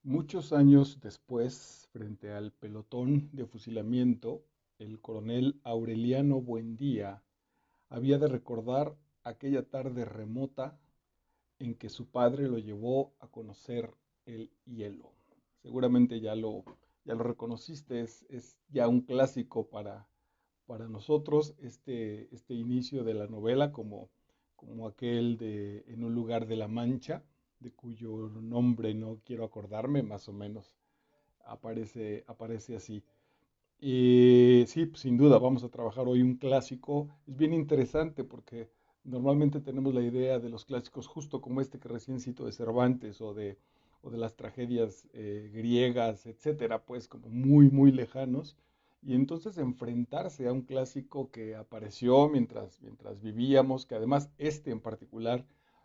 Muchos años después, frente al pelotón de fusilamiento, el coronel Aureliano Buendía había de recordar aquella tarde remota en que su padre lo llevó a conocer el hielo. Seguramente ya lo reconociste, es ya un clásico para nosotros este inicio de la novela como aquel de En un lugar de la Mancha, de cuyo nombre no quiero acordarme, más o menos aparece así. Y sí, pues, sin duda, vamos a trabajar hoy un clásico. Es bien interesante porque normalmente tenemos la idea de los clásicos justo como este que recién cito de Cervantes o de las tragedias griegas, etcétera, pues como muy, muy lejanos. Y entonces enfrentarse a un clásico que apareció mientras vivíamos, que además este en particular,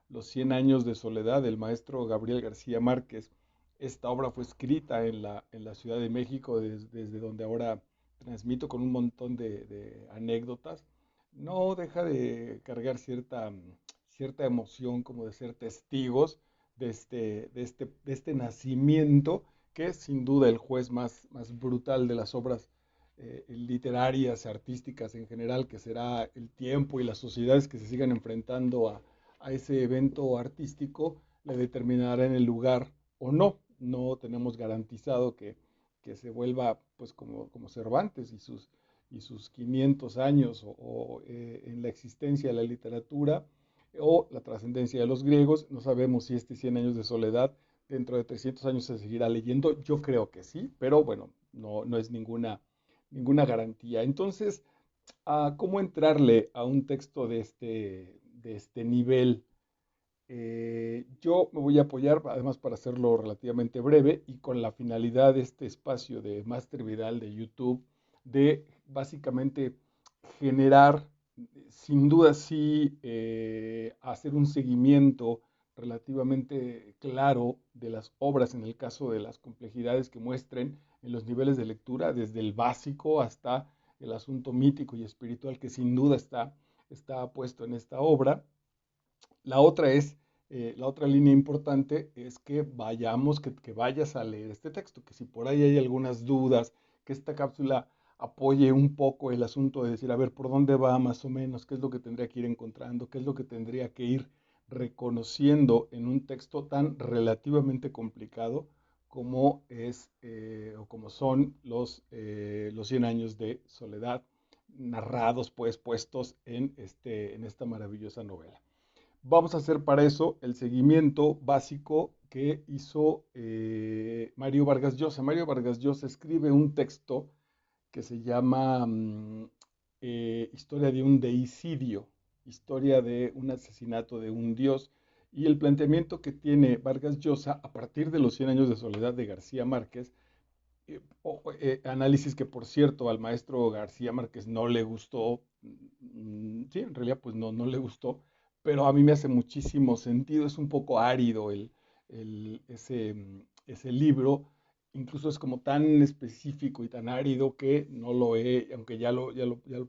Los Cien años de soledad del maestro Gabriel García Márquez. Esta obra fue escrita en la Ciudad de México, desde donde ahora transmito con un montón de anécdotas. No deja de cargar cierta emoción, como de ser testigos de este nacimiento, que es sin duda el juez más brutal de las obras literarias, artísticas en general, que será el tiempo y las sociedades que se sigan enfrentando a ese evento artístico, le determinarán el lugar o no. No tenemos garantizado que se vuelva pues como Cervantes y sus 500 años en la existencia de la literatura o la trascendencia de los griegos. No sabemos si este 100 años de soledad dentro de 300 años se seguirá leyendo. Yo creo que sí, pero bueno, no es ninguna garantía. Entonces, ¿cómo entrarle a un texto de este nivel? Yo me voy a apoyar, además para hacerlo relativamente breve y con la finalidad de este espacio de Master Vidal de YouTube, de básicamente generar, sin duda sí, hacer un seguimiento relativamente claro de las obras en el caso de las complejidades que muestren en los niveles de lectura, desde el básico hasta el asunto mítico y espiritual que sin duda está puesto en esta obra. La otra línea importante es que vayas a leer este texto, que si por ahí hay algunas dudas, que esta cápsula apoye un poco el asunto de decir, a ver, por dónde va más o menos, qué es lo que tendría que ir encontrando, qué es lo que tendría que ir reconociendo en un texto tan relativamente complicado como o como son los 100 años de soledad, narrados, pues, puestos en esta maravillosa novela. Vamos a hacer para eso el seguimiento básico que hizo Mario Vargas Llosa. Mario Vargas Llosa escribe un texto que se llama Historia de un deicidio, historia de un asesinato de un dios. Y el planteamiento que tiene Vargas Llosa a partir de los 100 años de soledad de García Márquez, análisis que por cierto al maestro García Márquez no le gustó, sí, en realidad pues no le gustó, pero a mí me hace muchísimo sentido, es un poco árido ese libro, incluso es como tan específico y tan árido que no lo aunque ya lo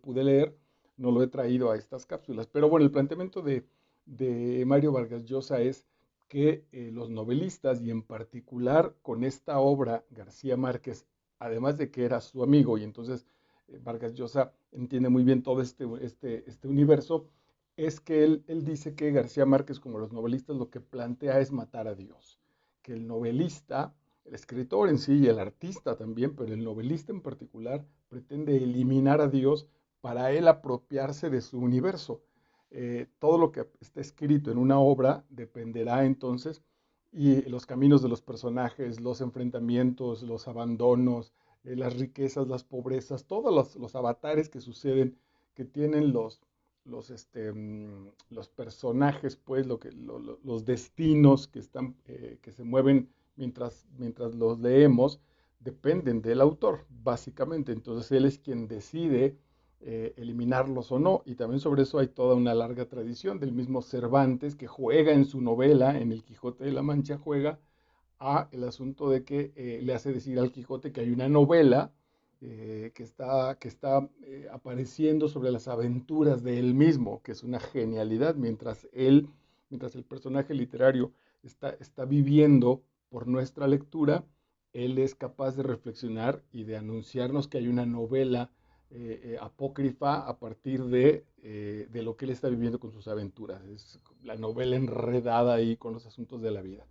pude leer, no lo he traído a estas cápsulas. Pero bueno, el planteamiento de Mario Vargas Llosa es que los novelistas, y en particular con esta obra, García Márquez, además de que era su amigo, y entonces Vargas Llosa entiende muy bien todo este universo, es que él dice que García Márquez, como los novelistas, lo que plantea es matar a Dios, que el novelista, el escritor en sí y el artista también, pero el novelista en particular, pretende eliminar a Dios para él apropiarse de su universo. Todo lo que está escrito en una obra dependerá entonces y los caminos de los personajes, los enfrentamientos, los abandonos, las riquezas, las pobrezas, todos los avatares que suceden, que tienen los personajes, pues, los destinos que se mueven mientras los leemos, dependen del autor, básicamente. Entonces él es quien decide eliminarlos o no. Y también sobre eso hay toda una larga tradición del mismo Cervantes que juega en su novela, en El Quijote de la Mancha, juega a el asunto de que le hace decir al Quijote que hay una novela que está apareciendo sobre las aventuras de él mismo, que es una genialidad, mientras el personaje literario está viviendo por nuestra lectura, él es capaz de reflexionar y de anunciarnos que hay una novela apócrifa a partir de lo que él está viviendo con sus aventuras. Es la novela enredada ahí con los asuntos de la vida.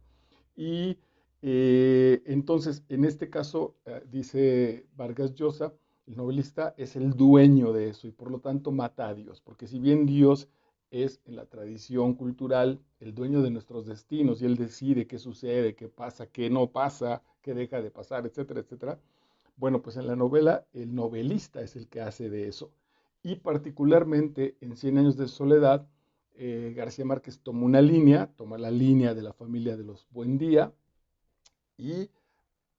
Y entonces, en este caso, dice Vargas Llosa, el novelista es el dueño de eso y por lo tanto mata a Dios, porque si bien Dios es en la tradición cultural el dueño de nuestros destinos y él decide qué sucede, qué pasa, qué no pasa, qué deja de pasar, etcétera, etcétera, bueno, pues en la novela el novelista es el que hace de eso. Y particularmente en Cien años de soledad, García Márquez toma la línea de la familia de los Buendía y,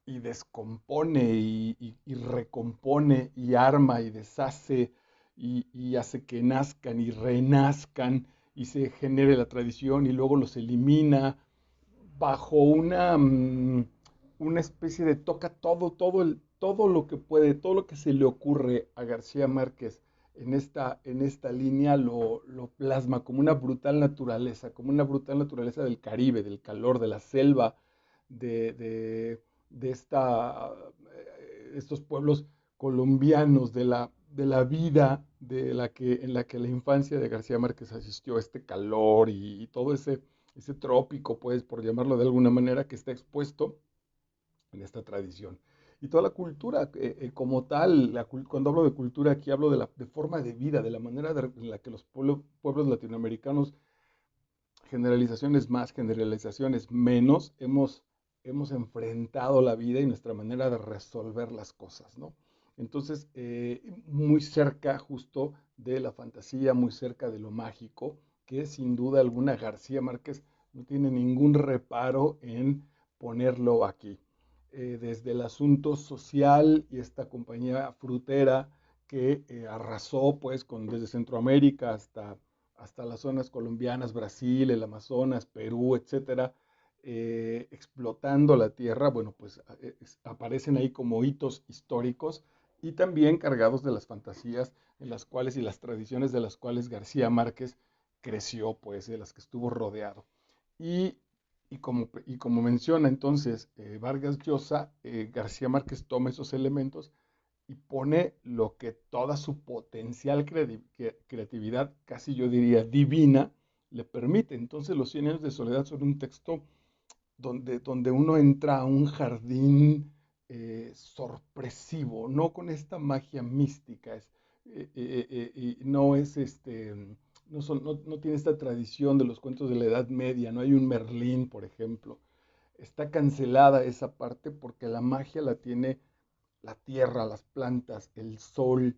y descompone y recompone y arma y deshace y hace que nazcan y renazcan y se genere la tradición y luego los elimina bajo una especie de toca todo lo que puede, todo lo que se le ocurre a García Márquez en esta línea lo plasma como una brutal naturaleza del Caribe, del calor, de la selva, de estos pueblos colombianos, de la vida en la que la infancia de García Márquez asistió, este calor y todo ese trópico, pues, por llamarlo de alguna manera, que está expuesto en esta tradición. Y toda la cultura como tal, cuando hablo de cultura aquí hablo de forma de vida, de la manera en la que los pueblos latinoamericanos, generalizaciones más, generalizaciones menos, hemos enfrentado la vida y nuestra manera de resolver las cosas, ¿no? Entonces, muy cerca justo de la fantasía, muy cerca de lo mágico, que sin duda alguna García Márquez no tiene ningún reparo en ponerlo aquí. Desde el asunto social y esta compañía frutera que arrasó pues desde Centroamérica hasta las zonas colombianas, Brasil, el Amazonas, Perú, etcétera, explotando la tierra, bueno, pues aparecen ahí como hitos históricos y también cargados de las fantasías en las cuales y las tradiciones de las cuales García Márquez creció, pues, de las que estuvo rodeado. Y, y como menciona entonces Vargas Llosa, García Márquez toma esos elementos y pone lo que toda su potencial creatividad, casi yo diría divina, le permite. Entonces los Cien años de soledad son un texto donde uno entra a un jardín sorpresivo, no con esta magia mística, y no es no tiene esta tradición de los cuentos de la Edad Media, no hay un Merlín, por ejemplo. Está cancelada esa parte porque la magia la tiene la tierra, las plantas, el sol,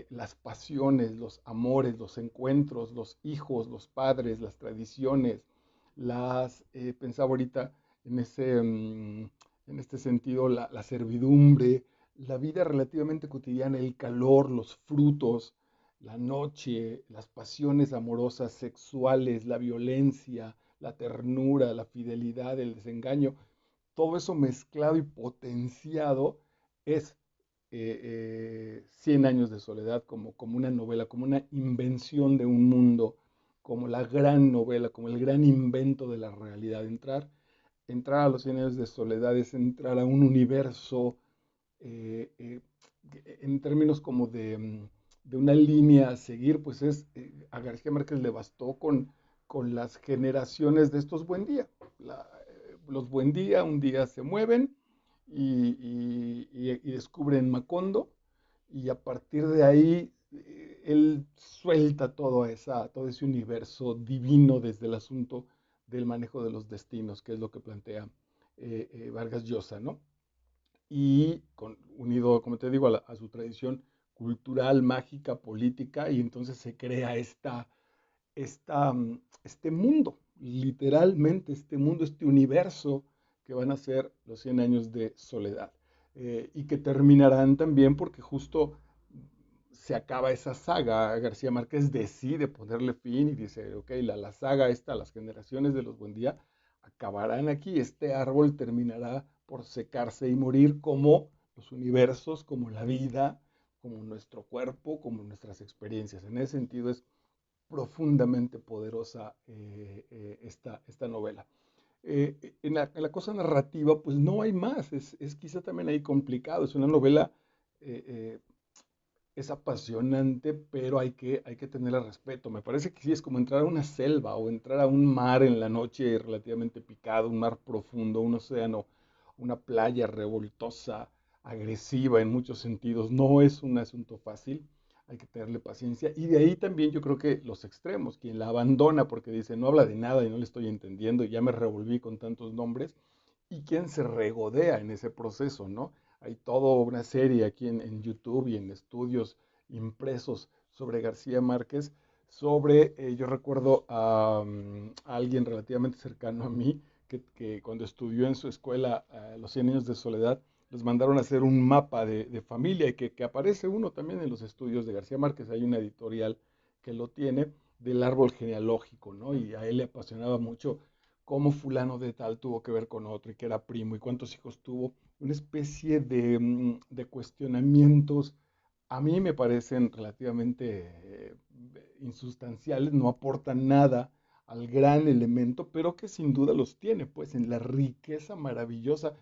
las pasiones, los amores, los encuentros, los hijos, los padres, las tradiciones, pensaba ahorita en, en este sentido, la servidumbre, la vida relativamente cotidiana, el calor, los frutos, la noche, las pasiones amorosas, sexuales, la violencia, la ternura, la fidelidad, el desengaño, todo eso mezclado y potenciado es Cien años de soledad como una novela, como una invención de un mundo, como la gran novela, como el gran invento de la realidad. Entrar a los Cien años de soledad es entrar a un universo eh, eh, en términos como de una línea a seguir, pues a García Márquez le bastó con las generaciones de estos Buen Día. Los Buen Día un día se mueven y descubren Macondo y a partir de ahí él suelta todo ese universo divino desde el asunto del manejo de los destinos, que es lo que plantea Vargas Llosa, ¿no? Y unido, como te digo, a su tradición cultural, mágica, política, y entonces se crea este mundo, literalmente este mundo, este universo que van a ser los Cien años de soledad. Y que terminarán también porque justo se acaba esa saga. García Márquez decide ponerle fin y dice, ok, la saga esta, las generaciones de los Buendía acabarán aquí, este árbol terminará por secarse y morir como los universos, como la vida, como nuestro cuerpo, como nuestras experiencias. En ese sentido es profundamente poderosa esta novela. En la cosa narrativa, pues no hay más, es quizá también ahí complicado, es una novela, eh, eh, es apasionante, pero hay que tenerle respeto. Me parece que sí es como entrar a una selva o entrar a un mar en la noche relativamente picado, un mar profundo, un océano, una playa revoltosa, agresiva en muchos sentidos. No es un asunto fácil, hay que tenerle paciencia. Y de ahí también yo creo que los extremos, quien la abandona porque dice no habla de nada y no le estoy entendiendo y ya me revolví con tantos nombres, y quien se regodea en ese proceso, ¿no? Hay toda una serie aquí en YouTube y en estudios impresos sobre García Márquez, sobre, yo recuerdo a alguien relativamente cercano a mí, que cuando estudió en su escuela Los 100 años de soledad, les mandaron a hacer un mapa de familia y que aparece uno también en los estudios de García Márquez, hay una editorial que lo tiene, del árbol genealógico, ¿no? Y a él le apasionaba mucho cómo fulano de tal tuvo que ver con otro y que era primo y cuántos hijos tuvo, una especie de cuestionamientos a mí me parecen relativamente insustanciales, no aportan nada al gran elemento, pero que sin duda los tiene, pues en la riqueza maravillosa.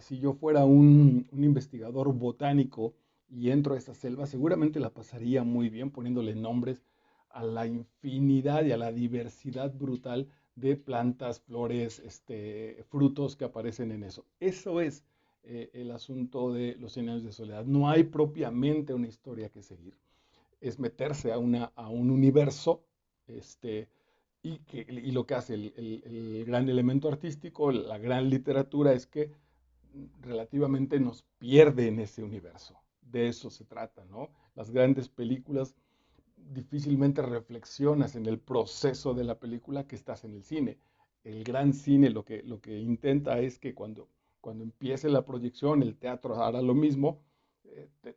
Si yo fuera un investigador botánico y entro a esta selva, seguramente la pasaría muy bien poniéndole nombres a la infinidad y a la diversidad brutal de plantas, flores, frutos que aparecen en eso. Eso es el asunto de los 100 años de soledad. No hay propiamente una historia que seguir. Es meterse a un universo este, y lo que hace el gran elemento artístico, la gran literatura, es que relativamente nos pierde en ese universo. De eso se trata, ¿no? Las grandes películas difícilmente reflexionas en el proceso de la película que estás en el cine. El gran cine lo que intenta es que cuando empiece la proyección, el teatro hará lo mismo,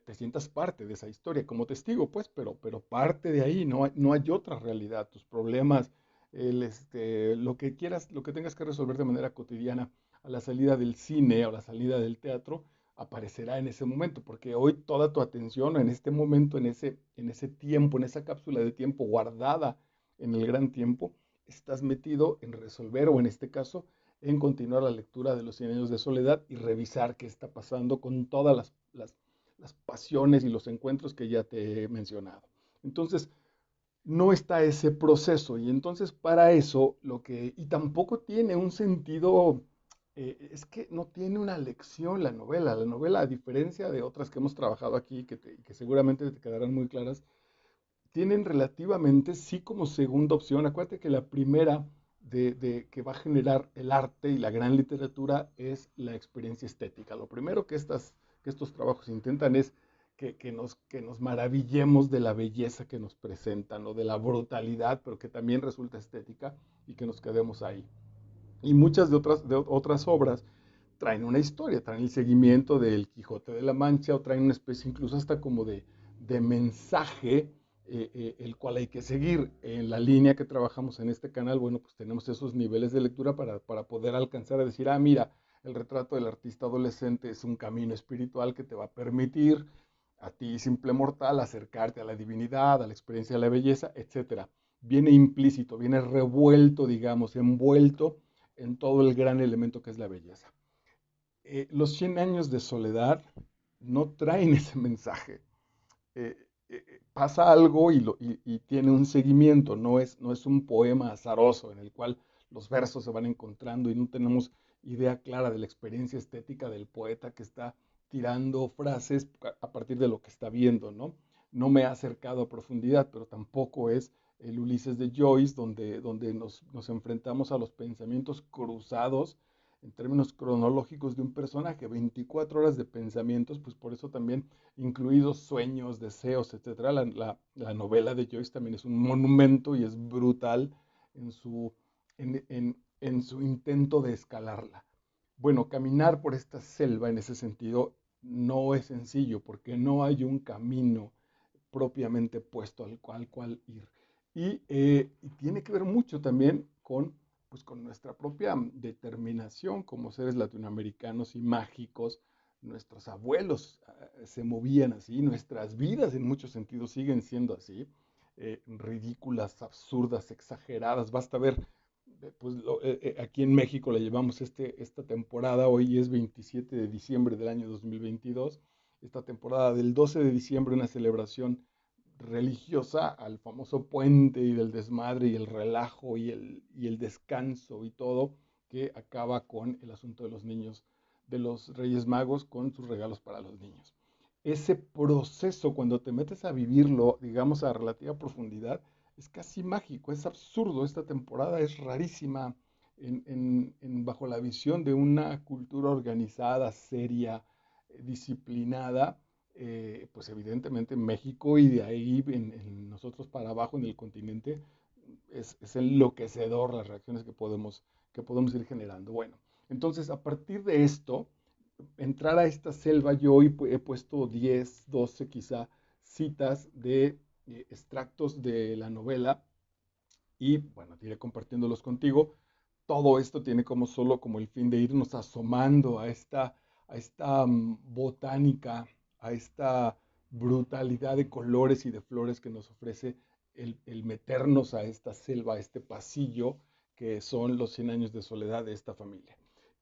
te sientas parte de esa historia, como testigo, pues, pero parte de ahí, no hay otra realidad. Tus problemas, lo que quieras, lo que tengas que resolver de manera cotidiana a la salida del cine o a la salida del teatro, aparecerá en ese momento, porque hoy toda tu atención en este momento, en ese tiempo, en esa cápsula de tiempo guardada en el gran tiempo, estás metido en resolver o en este caso en continuar la lectura de los 100 años de soledad y revisar qué está pasando con todas las pasiones y los encuentros que ya te he mencionado. Entonces, no está ese proceso y entonces para eso y tampoco tiene un sentido, es que no tiene una lección la novela a diferencia de otras que hemos trabajado aquí que seguramente te quedarán muy claras, tienen relativamente sí como segunda opción, acuérdate que la primera que va a generar el arte y la gran literatura es la experiencia estética, lo primero que estos trabajos intentan es que nos maravillemos de la belleza que nos presentan o de la brutalidad, pero que también resulta estética y que nos quedemos ahí. Y muchas de otras obras traen una historia, traen el seguimiento del Quijote de la Mancha o traen una especie incluso hasta como de mensaje, el cual hay que seguir. En la línea que trabajamos en este canal, bueno, pues tenemos esos niveles de lectura para poder alcanzar a decir, ah, mira, el retrato del artista adolescente es un camino espiritual que te va a permitir a ti, simple mortal, acercarte a la divinidad, a la experiencia de la belleza, etcétera. Viene implícito, viene revuelto, digamos, envuelto en todo el gran elemento que es la belleza. Los 100 años de soledad no traen ese mensaje. Pasa algo y tiene un seguimiento, no es un poema azaroso en el cual los versos se van encontrando y no tenemos idea clara de la experiencia estética del poeta que está tirando frases a partir de lo que está viendo, ¿no? No me ha acercado a profundidad, pero tampoco es el Ulises de Joyce, donde nos enfrentamos a los pensamientos cruzados en términos cronológicos de un personaje, 24 horas de pensamientos, pues por eso también incluidos sueños, deseos, etcétera. La novela de Joyce también es un monumento y es brutal en en su intento de escalarla. Bueno, caminar por esta selva en ese sentido no es sencillo porque no hay un camino propiamente puesto cual ir. Y tiene que ver mucho también pues, con nuestra propia determinación como seres latinoamericanos y mágicos. Nuestros abuelos se movían así, nuestras vidas en muchos sentidos siguen siendo así, ridículas, absurdas, exageradas. Basta ver aquí en México le llevamos esta temporada, hoy es 27 de diciembre del año 2022, esta temporada del 12 de diciembre, una celebración religiosa al famoso puente y del desmadre y el relajo y el descanso y todo, que acaba con el asunto de los niños, de los Reyes Magos con sus regalos para los niños. Ese proceso, cuando te metes a vivirlo, digamos, a relativa profundidad, es casi mágico, es absurdo. Esta temporada es rarísima bajo la visión de una cultura organizada, seria, disciplinada, pues evidentemente en México y de ahí en nosotros para abajo en el continente es enloquecedor las reacciones que podemos ir generando. Bueno, entonces a partir de esto, entrar a esta selva, yo hoy he puesto 10, 12 quizá citas de extractos de la novela y bueno, iré compartiéndolos contigo. Todo esto tiene como solo como el fin de irnos asomando a esta botánica, a esta brutalidad de colores y de flores que nos ofrece el meternos a esta selva, a este pasillo que son los 100 años de soledad de esta familia.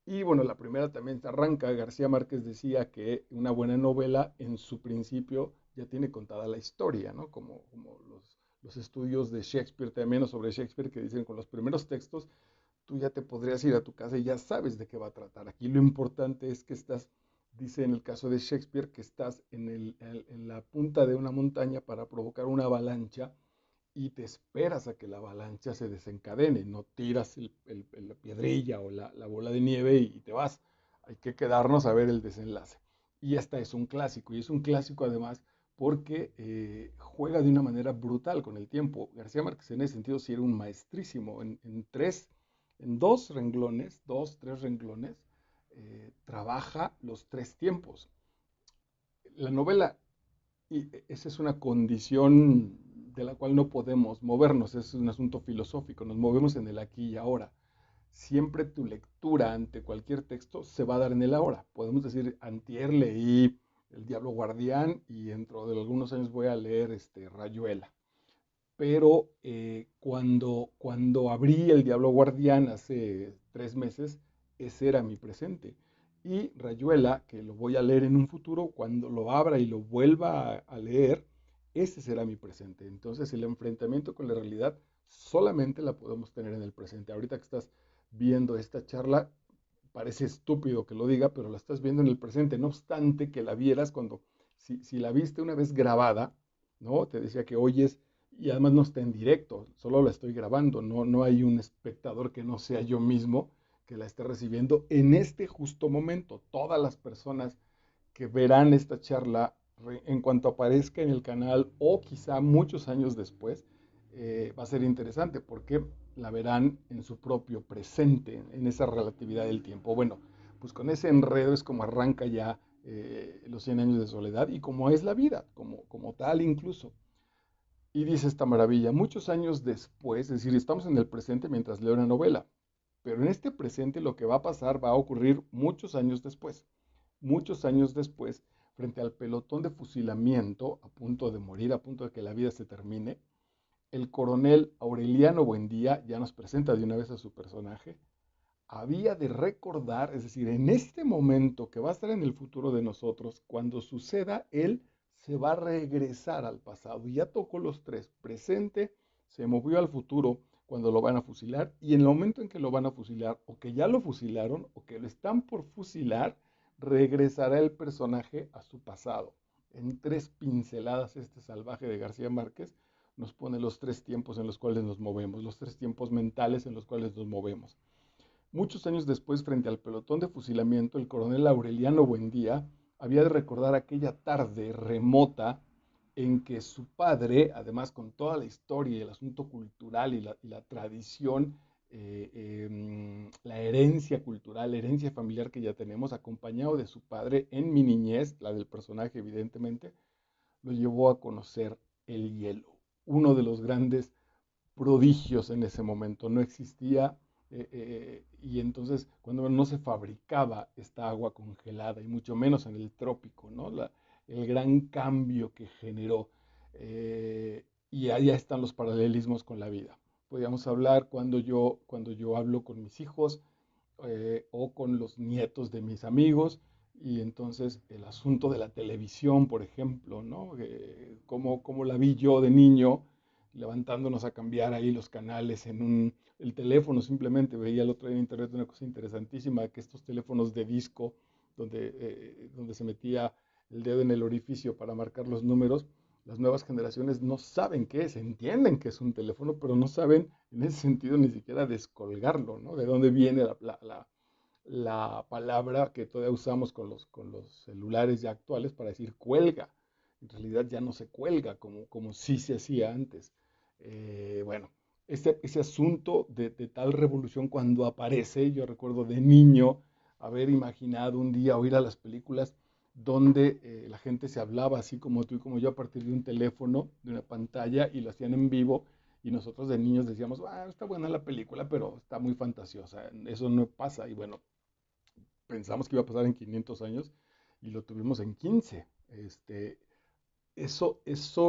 Y bueno, la primera también se arranca. García Márquez decía que una buena novela en su principio ya tiene contada la historia, ¿no? Como los estudios de Shakespeare también o sobre Shakespeare que dicen con los primeros textos tú ya te podrías ir a tu casa y ya sabes de qué va a tratar. Aquí lo importante es que estás, dice en el caso de Shakespeare, que estás en la punta de una montaña para provocar una avalancha y te esperas a que la avalancha se desencadene, no tiras la piedrilla o la bola de nieve y te vas. Hay que quedarnos a ver el desenlace. Y esta es un clásico, y es un clásico además porque juega de una manera brutal con el tiempo. García Márquez en ese sentido sí era un maestrísimo. En dos renglones, dos, tres renglones, trabaja los tres tiempos. La novela, y esa es una condición de la cual no podemos movernos, es un asunto filosófico, nos movemos en el aquí y ahora. Siempre tu lectura ante cualquier texto se va a dar en el ahora. Podemos decir, antier leí El Diablo Guardián y dentro de algunos años voy a leer Rayuela. Pero cuando abrí El Diablo Guardián hace 3 meses, ese era mi presente. Y Rayuela, que lo voy a leer en un futuro, cuando lo abra y lo vuelva a leer, ese será mi presente. Entonces el enfrentamiento con la realidad solamente la podemos tener en el presente. Ahorita que estás viendo esta charla, parece estúpido que lo diga, pero la estás viendo en el presente. No obstante que la vieras si la viste una vez grabada, ¿no? Te decía que oyes y además no está en directo, solo la estoy grabando, no hay un espectador que no sea yo mismo que la esté recibiendo en este justo momento. Todas las personas que verán esta charla en cuanto aparezca en el canal o quizá muchos años después, va a ser interesante porque la verán en su propio presente, en esa relatividad del tiempo. Bueno, pues con ese enredo es como arranca ya los 100 años de soledad y como es la vida, como tal incluso. Y dice esta maravilla, muchos años después, es decir, estamos en el presente mientras leo una novela, pero en este presente lo que va a pasar va a ocurrir muchos años después, frente al pelotón de fusilamiento, a punto de morir, a punto de que la vida se termine, el coronel Aureliano Buendía ya nos presenta de una vez a su personaje, había de recordar, es decir, en este momento que va a estar en el futuro de nosotros, cuando suceda, él se va a regresar al pasado. Ya tocó los tres, presente, se movió al futuro cuando lo van a fusilar y en el momento en que lo van a fusilar o que ya lo fusilaron o que lo están por fusilar, regresará el personaje a su pasado. En tres pinceladas este salvaje de García Márquez nos pone los tres tiempos en los cuales nos movemos, los tres tiempos mentales en los cuales nos movemos. Muchos años después, frente al pelotón de fusilamiento, el coronel Aureliano Buendía había de recordar aquella tarde remota en que su padre, además con toda la historia y el asunto cultural y la tradición, la herencia cultural, la herencia familiar que ya tenemos, acompañado de su padre en mi niñez, la del personaje evidentemente, lo llevó a conocer el hielo, uno de los grandes prodigios en ese momento. No existía y entonces cuando no se fabricaba esta agua congelada y mucho menos en el trópico, ¿no? El gran cambio que generó y ahí están los paralelismos con la vida. podíamos hablar cuando yo hablo con mis hijos o con los nietos de mis amigos. Y entonces el asunto de la televisión, por ejemplo, ¿no? Cómo la vi yo de niño, levantándonos a cambiar ahí los canales el teléfono, simplemente veía el otro día en internet una cosa interesantísima, que estos teléfonos de disco, donde se metía el dedo en el orificio para marcar los números, las nuevas generaciones no saben qué es, entienden que es un teléfono, pero no saben en ese sentido ni siquiera descolgarlo, ¿no? De dónde viene la palabra que todavía usamos con los celulares ya actuales para decir cuelga. En realidad ya no se cuelga como sí se hacía antes. Bueno, ese asunto de tal revolución cuando aparece, yo recuerdo de niño haber imaginado un día oír a las películas donde la gente se hablaba así como tú y como yo a partir de un teléfono, de una pantalla, y lo hacían en vivo, y nosotros de niños decíamos, ah, está buena la película, pero está muy fantasiosa, eso no pasa, y bueno, pensamos que iba a pasar en 500 años, y lo tuvimos en 15. Eso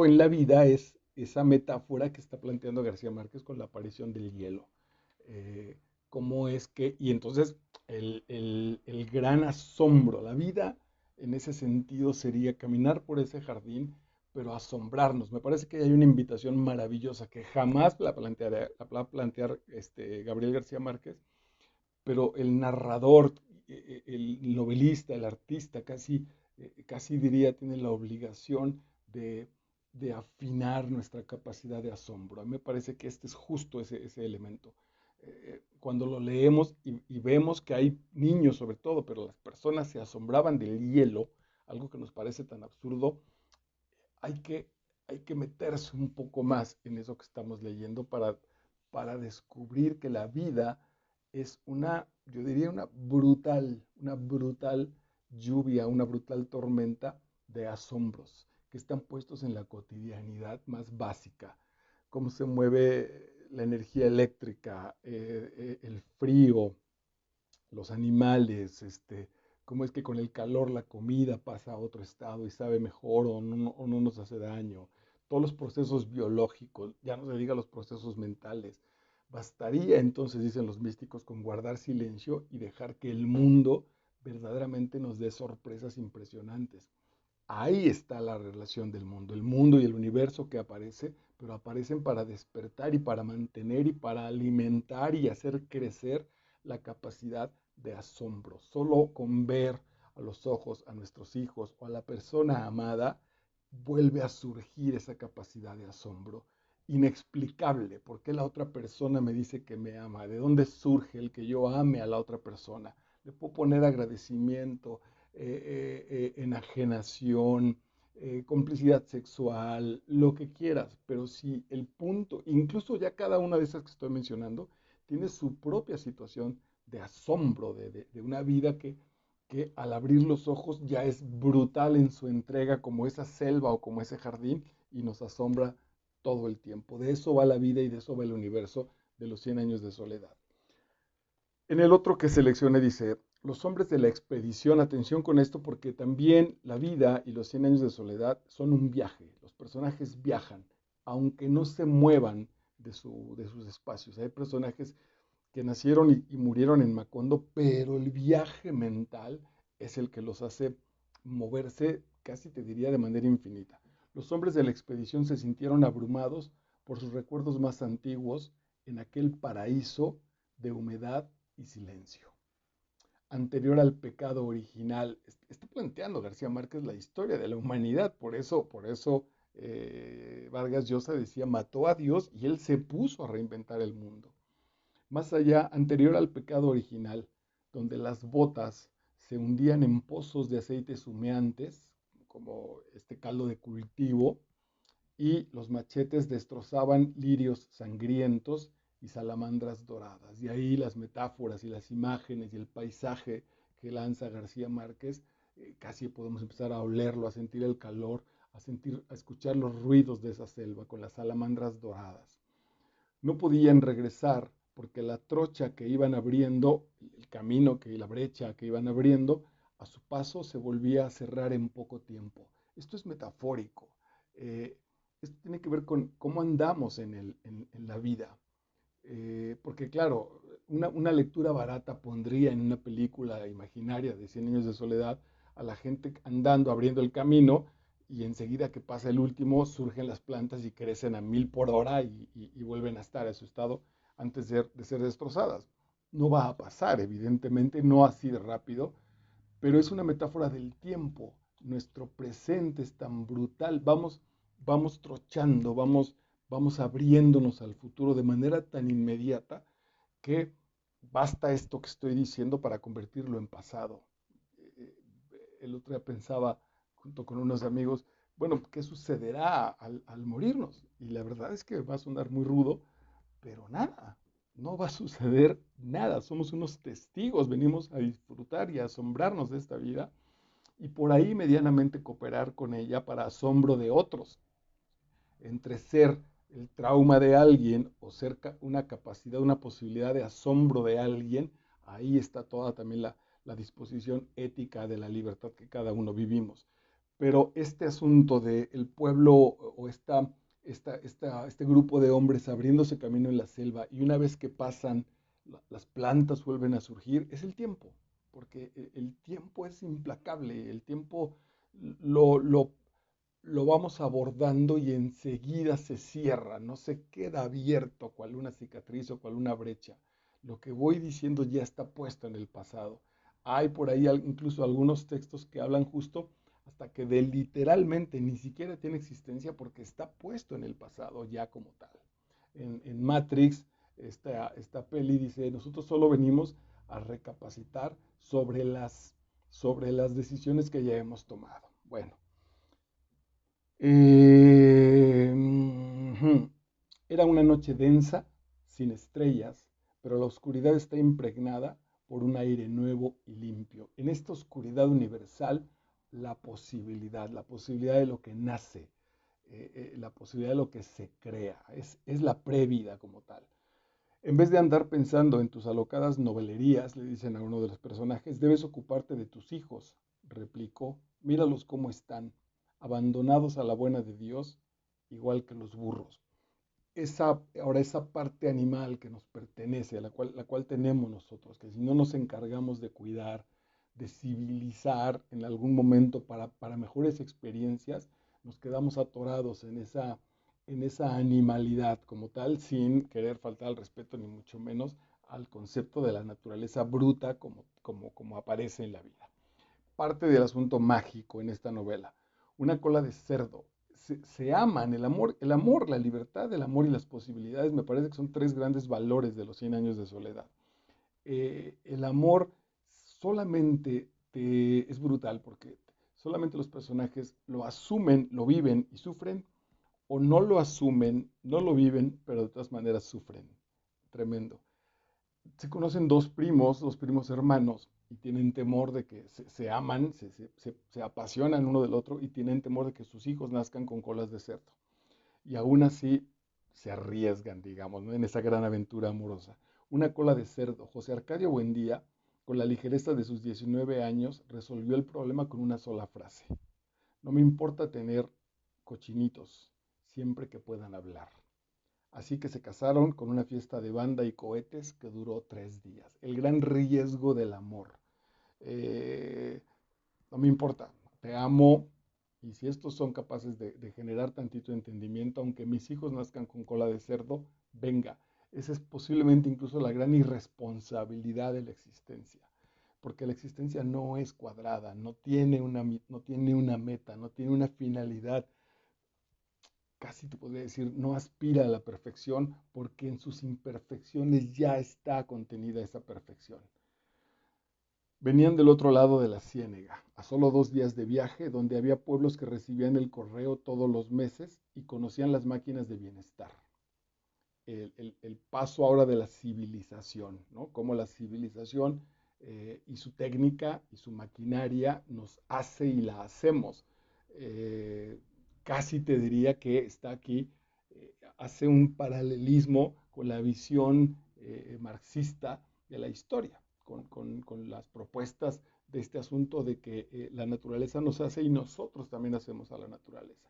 en la vida es esa metáfora que está planteando García Márquez con la aparición del hielo. Eh, Cómo es que, y entonces el gran asombro, la vida en ese sentido sería caminar por ese jardín, pero asombrarnos. Me parece que hay una invitación maravillosa que jamás la va a plantear Gabriel García Márquez, pero el narrador, el novelista, el artista, casi diría, tiene la obligación de, de afinar nuestra capacidad de asombro. A mí me parece que este es justo ese elemento. Cuando lo leemos y vemos que hay niños sobre todo, pero las personas se asombraban del hielo, algo que nos parece tan absurdo, hay que, hay que meterse un poco más en eso que estamos leyendo para descubrir que la vida es yo diría una brutal lluvia, una brutal tormenta de asombros que están puestos en la cotidianidad más básica. Cómo se mueve la energía eléctrica, el frío, los animales, cómo es que con el calor la comida pasa a otro estado y sabe mejor o no nos hace daño. Todos los procesos biológicos, ya no se diga los procesos mentales. Bastaría entonces, dicen los místicos, con guardar silencio y dejar que el mundo verdaderamente nos dé sorpresas impresionantes. Ahí está la relación del mundo, el mundo y el universo que aparece, pero aparecen para despertar y para mantener y para alimentar y hacer crecer la capacidad de asombro. Solo con ver a los ojos a nuestros hijos o a la persona amada vuelve a surgir esa capacidad de asombro inexplicable. ¿Por qué la otra persona me dice que me ama? ¿De dónde surge el que yo ame a la otra persona? Le puedo poner agradecimiento, enajenación, complicidad sexual, lo que quieras, pero si el punto, incluso ya cada una de esas que estoy mencionando, tiene su propia situación de asombro, de una vida que al abrir los ojos ya es brutal en su entrega como esa selva o como ese jardín y nos asombra todo el tiempo. De eso va la vida y de eso va el universo de los 100 años de soledad. En el otro que seleccioné dice, los hombres de la expedición, atención con esto porque también la vida y los 100 años de soledad son un viaje. Los personajes viajan, aunque no se muevan de sus espacios. Hay personajes que nacieron y murieron en Macondo, pero el viaje mental es el que los hace moverse, casi te diría, de manera infinita. Los hombres de la expedición se sintieron abrumados por sus recuerdos más antiguos en aquel paraíso de humedad y silencio. Anterior al pecado original, está planteando García Márquez la historia de la humanidad, por eso Vargas Llosa decía, mató a Dios y él se puso a reinventar el mundo. Más allá, anterior al pecado original, donde las botas se hundían en pozos de aceites humeantes, como este caldo de cultivo, y los machetes destrozaban lirios sangrientos y salamandras doradas. De ahí las metáforas y las imágenes y el paisaje que lanza García Márquez, casi podemos empezar a olerlo, a sentir el calor, a escuchar los ruidos de esa selva con las salamandras doradas. No podían regresar porque la trocha que iban abriendo, el camino, la brecha que iban abriendo, a su paso se volvía a cerrar en poco tiempo. Esto es metafórico. Esto tiene que ver con cómo andamos en la vida. Porque claro, una lectura barata pondría en una película imaginaria de Cien años de soledad a la gente andando, abriendo el camino, y enseguida que pasa el último surgen las plantas y crecen a 1000 por hora y vuelven a estar a su estado antes de ser destrozadas. No va a pasar, evidentemente, no así de rápido, pero es una metáfora del tiempo. Nuestro presente es tan brutal, vamos trochando, vamos abriéndonos al futuro de manera tan inmediata que basta esto que estoy diciendo para convertirlo en pasado. Eh, El otro día pensaba, junto con unos amigos, bueno, ¿qué sucederá al morirnos? Y la verdad es que va a sonar muy rudo, pero nada, no va a suceder nada. Somos unos testigos, venimos a disfrutar y a asombrarnos de esta vida y por ahí medianamente cooperar con ella para asombro de otros. Entre ser el trauma de alguien o ser una capacidad, una posibilidad de asombro de alguien, ahí está toda también la disposición ética de la libertad que cada uno vivimos. Pero este asunto del pueblo o este grupo de hombres abriéndose camino en la selva y una vez que pasan, las plantas vuelven a surgir, es el tiempo, porque el tiempo es implacable, el tiempo lo, lo, lo vamos abordando y enseguida se cierra, no se queda abierto cual una cicatriz o cual una brecha. Lo que voy diciendo ya está puesto en el pasado. Hay por ahí incluso algunos textos que hablan justo hasta que de literalmente ni siquiera tiene existencia porque está puesto en el pasado ya como tal. En Matrix, esta peli dice, nosotros solo venimos a recapacitar sobre las decisiones que ya hemos tomado. Bueno, ujú. Era una noche densa, sin estrellas, pero la oscuridad está impregnada por un aire nuevo y limpio. En esta oscuridad universal, la posibilidad de lo que nace, la posibilidad de lo que se crea, es la previda como tal. En vez de andar pensando en tus alocadas novelerías, le dicen a uno de los personajes, debes ocuparte de tus hijos, replicó, míralos cómo están, abandonados a la buena de Dios, igual que los burros. Ahora esa parte animal que nos pertenece, la cual tenemos nosotros, que si no nos encargamos de cuidar, de civilizar en algún momento para mejores experiencias, nos quedamos atorados en esa animalidad como tal, sin querer faltar al respeto ni mucho menos al concepto de la naturaleza bruta como aparece en la vida. Parte del asunto mágico en esta novela. Una cola de cerdo. Se aman, el amor, la libertad, el amor y las posibilidades, me parece que son tres grandes valores de los 100 años de soledad. El amor solamente es brutal porque solamente los personajes lo asumen, lo viven y sufren, o no lo asumen, no lo viven, pero de todas maneras sufren. Tremendo. Se conocen dos primos hermanos, y tienen temor de que se aman, se apasionan uno del otro y tienen temor de que sus hijos nazcan con colas de cerdo. Y aún así se arriesgan, digamos, ¿no? En esa gran aventura amorosa. Una cola de cerdo. José Arcadio Buendía, con la ligereza de sus 19 años, resolvió el problema con una sola frase. No me importa tener cochinitos, siempre que puedan hablar. Así que se casaron con una fiesta de banda y cohetes que duró 3 días. El gran riesgo del amor. Eh, no me importa, te amo y si estos son capaces de generar tantito entendimiento, aunque mis hijos nazcan con cola de cerdo, venga. Esa es posiblemente incluso la gran irresponsabilidad de la existencia. Porque la existencia no es cuadrada, no tiene una meta, no tiene una finalidad, casi te podría decir, no aspira a la perfección porque en sus imperfecciones ya está contenida esa perfección. Venían del otro lado de la ciénega, a solo 2 días de viaje, donde había pueblos que recibían el correo todos los meses y conocían las máquinas de bienestar. El paso ahora de la civilización, ¿no? Cómo la civilización y su técnica y su maquinaria nos hace y la hacemos. Eh, Casi te diría que está aquí, hace un paralelismo con la visión marxista de la historia, con las propuestas de este asunto de que la naturaleza nos hace y nosotros también hacemos a la naturaleza.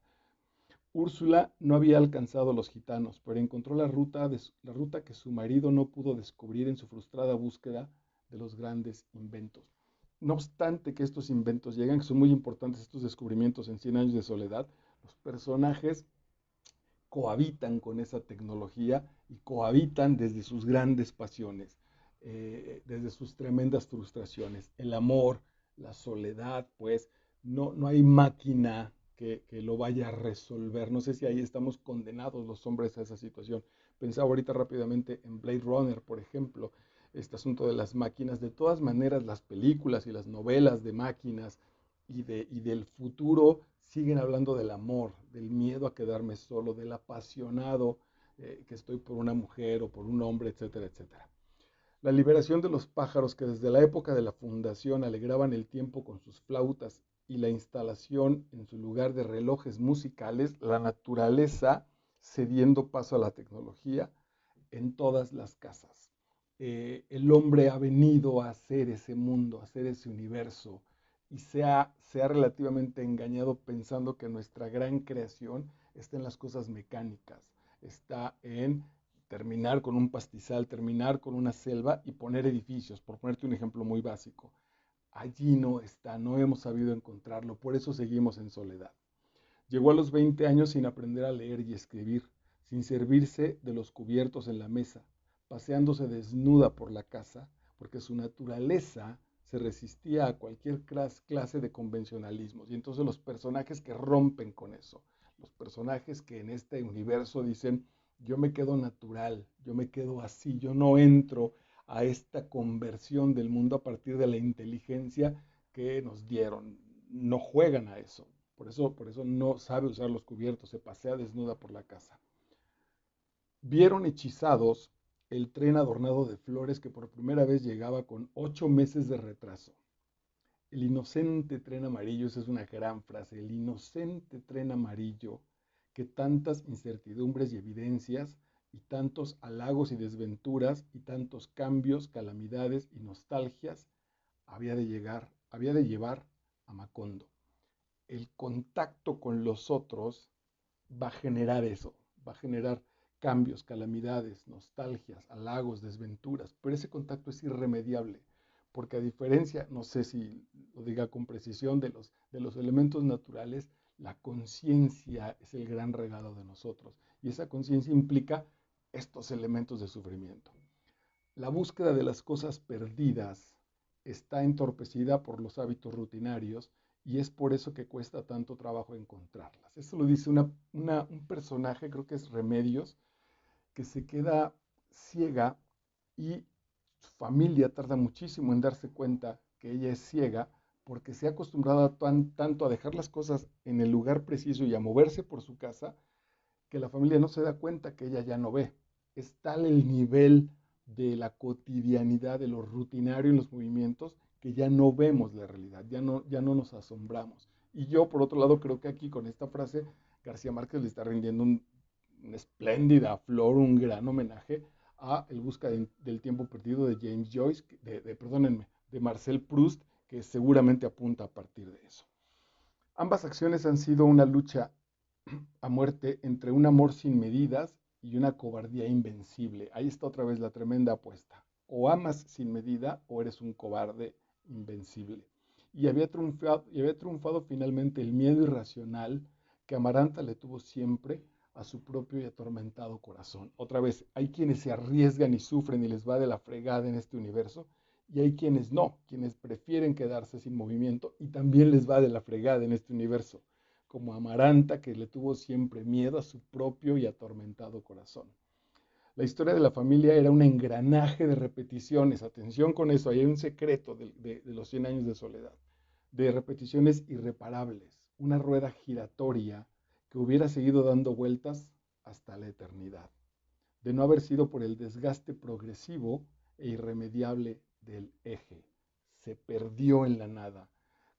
Úrsula no había alcanzado a los gitanos, pero encontró la ruta que su marido no pudo descubrir en su frustrada búsqueda de los grandes inventos. No obstante que estos inventos llegan, que son muy importantes estos descubrimientos en Cien años de soledad, los personajes cohabitan con esa tecnología y cohabitan desde sus grandes pasiones, desde sus tremendas frustraciones. El amor, la soledad, pues no hay máquina que lo vaya a resolver. No sé si ahí estamos condenados los hombres a esa situación. Pensaba ahorita rápidamente en Blade Runner, por ejemplo, este asunto de las máquinas. De todas maneras, las películas y las novelas de máquinas y del futuro siguen hablando del amor, del miedo a quedarme solo, del apasionado que estoy por una mujer o por un hombre, etcétera, etcétera. La liberación de los pájaros que desde la época de la fundación alegraban el tiempo con sus flautas y la instalación en su lugar de relojes musicales, la naturaleza cediendo paso a la tecnología en todas las casas. El hombre ha venido a hacer ese mundo, a hacer ese universo, y se ha relativamente engañado pensando que nuestra gran creación está en las cosas mecánicas, está en terminar con un pastizal, terminar con una selva y poner edificios, por ponerte un ejemplo muy básico. Allí no está, no hemos sabido encontrarlo, por eso seguimos en soledad. Llegó a los 20 años sin aprender a leer y escribir, sin servirse de los cubiertos en la mesa, paseándose desnuda por la casa, porque su naturaleza se resistía a cualquier clase de convencionalismos. Y entonces los personajes que rompen con eso, los personajes que en este universo dicen, yo me quedo natural, yo me quedo así, yo no entro a esta conversión del mundo a partir de la inteligencia que nos dieron. No juegan a eso. Por eso no sabe usar los cubiertos, se pasea desnuda por la casa. Vieron hechizados el tren adornado de flores que por primera vez llegaba con 8 meses de retraso. El inocente tren amarillo, esa es una gran frase, el inocente tren amarillo que tantas incertidumbres y evidencias y tantos halagos y desventuras y tantos cambios, calamidades y nostalgias había de llevar a Macondo. El contacto con los otros va a generar eso, va a generar cambios, calamidades, nostalgias, halagos, desventuras, pero ese contacto es irremediable, porque a diferencia, no sé si lo diga con precisión, de los elementos naturales, la conciencia es el gran regalo de nosotros, y esa conciencia implica estos elementos de sufrimiento. La búsqueda de las cosas perdidas está entorpecida por los hábitos rutinarios y es por eso que cuesta tanto trabajo encontrarlas. Eso lo dice un personaje, creo que es Remedios, que se queda ciega y su familia tarda muchísimo en darse cuenta que ella es ciega porque se ha acostumbrado tanto a dejar las cosas en el lugar preciso y a moverse por su casa que la familia no se da cuenta que ella ya no ve. Es tal el nivel de la cotidianidad, de lo rutinario en los movimientos, que ya no vemos la realidad, ya no nos asombramos. Y yo, por otro lado, creo que aquí con esta frase, García Márquez le está rindiendo una espléndida flor, un gran homenaje a El Busca del Tiempo Perdido de James Joyce, perdónenme, de Marcel Proust, que seguramente apunta a partir de eso. Ambas acciones han sido una lucha a muerte entre un amor sin medidas y una cobardía invencible. Ahí está otra vez la tremenda apuesta. O amas sin medida o eres un cobarde invencible. Y había triunfado finalmente el miedo irracional que Amaranta le tuvo siempre a su propio y atormentado corazón. Otra vez, hay quienes se arriesgan y sufren y les va de la fregada en este universo, y hay quienes no, quienes prefieren quedarse sin movimiento y también les va de la fregada en este universo, como Amaranta, que le tuvo siempre miedo a su propio y atormentado corazón. La historia de la familia era un engranaje de repeticiones. Atención con eso, ahí hay un secreto de los 100 años de soledad. De repeticiones irreparables. Una rueda giratoria que hubiera seguido dando vueltas hasta la eternidad. De no haber sido por el desgaste progresivo e irremediable del eje. Se perdió en la nada,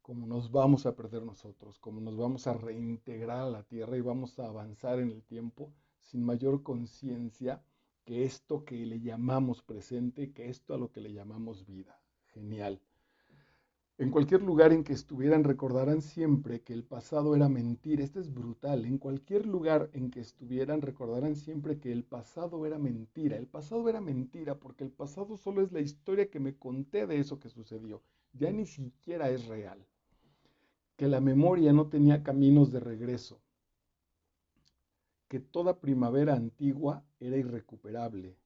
como nos vamos a perder nosotros, como nos vamos a reintegrar a la tierra y vamos a avanzar en el tiempo sin mayor conciencia que esto que le llamamos presente, que esto a lo que le llamamos vida. Genial. En cualquier lugar en que estuvieran recordarán siempre que el pasado era mentira. Esto es brutal. En cualquier lugar en que estuvieran recordarán siempre que el pasado era mentira. El pasado era mentira porque el pasado solo es la historia que me conté de eso que sucedió. Ya ni siquiera es real. Que la memoria no tenía caminos de regreso. Que toda primavera antigua era irrecuperable.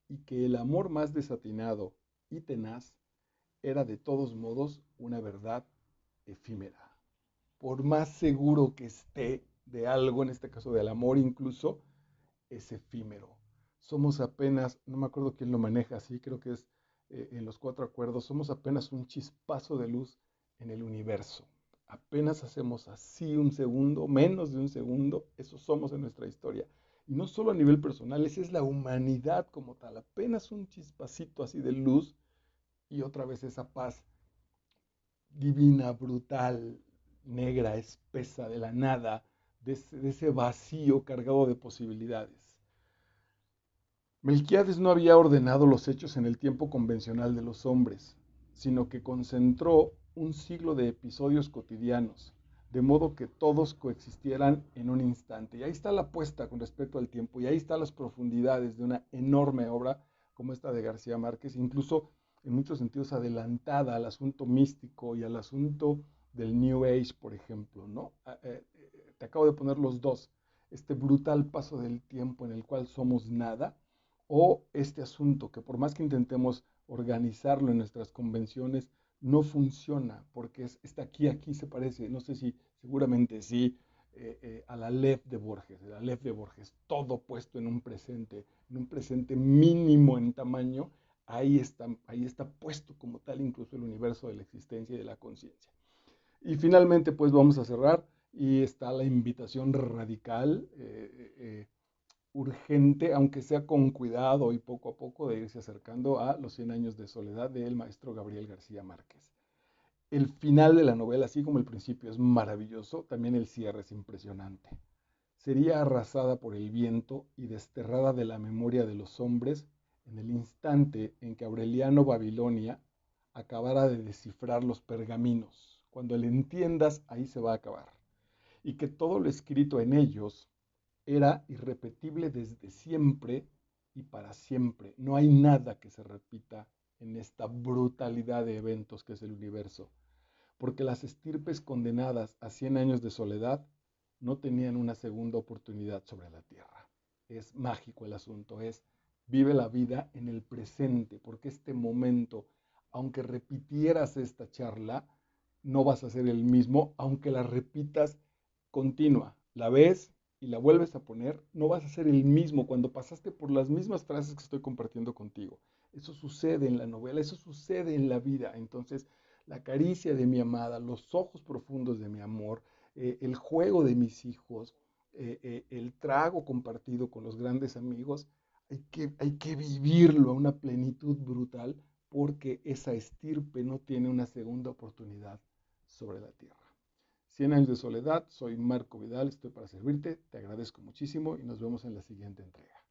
Y que el amor más desatinado y tenaz era de todos modos una verdad efímera. Por más seguro que esté de algo, en este caso del amor incluso, es efímero. Somos apenas, no me acuerdo quién lo maneja así, creo que es en los cuatro acuerdos, somos apenas un chispazo de luz en el universo. Apenas hacemos así un segundo, menos de un segundo, eso somos en nuestra historia. Y no solo a nivel personal, esa es la humanidad como tal, apenas un chispacito así de luz y otra vez esa paz divina, brutal, negra, espesa, de la nada, de ese vacío cargado de posibilidades. Melquíades no había ordenado los hechos en el tiempo convencional de los hombres, sino que concentró un siglo de episodios cotidianos, de modo que todos coexistieran en un instante. Y ahí está la apuesta con respecto al tiempo, y ahí están las profundidades de una enorme obra como esta de García Márquez, incluso en muchos sentidos adelantada al asunto místico y al asunto del New Age, por ejemplo, ¿no? Te acabo de poner los dos, este brutal paso del tiempo en el cual somos nada, o este asunto que por más que intentemos organizarlo en nuestras convenciones, no funciona, porque está aquí se parece, no sé si, seguramente sí, a la Aleph de Borges, el Aleph de Borges, todo puesto en un presente mínimo en tamaño, ahí está puesto como tal incluso el universo de la existencia y de la conciencia. Y finalmente, pues vamos a cerrar y está la invitación radical, urgente, aunque sea con cuidado y poco a poco, de irse acercando a Los 100 años de soledad del maestro Gabriel García Márquez. El final de la novela, así como el principio es maravilloso, también el cierre es impresionante. Sería arrasada por el viento y desterrada de la memoria de los hombres en el instante en que Aureliano Babilonia acabara de descifrar los pergaminos. Cuando le entiendas, ahí se va a acabar. Y que todo lo escrito en ellos era irrepetible desde siempre y para siempre. No hay nada que se repita en esta brutalidad de eventos que es el universo, porque las estirpes condenadas a 100 años de soledad no tenían una segunda oportunidad sobre la tierra. Es mágico el asunto, es vive la vida en el presente, porque este momento, aunque repitieras esta charla, no vas a ser el mismo, aunque la repitas continua. La ves y la vuelves a poner, no vas a ser el mismo cuando pasaste por las mismas frases que estoy compartiendo contigo. Eso sucede en la novela, eso sucede en la vida. Entonces, la caricia de mi amada, los ojos profundos de mi amor, el juego de mis hijos, el trago compartido con los grandes amigos, hay que vivirlo a una plenitud brutal porque esa estirpe no tiene una segunda oportunidad sobre la tierra. 100 años de soledad, soy Marco Vidal, estoy para servirte, te agradezco muchísimo y nos vemos en la siguiente entrega.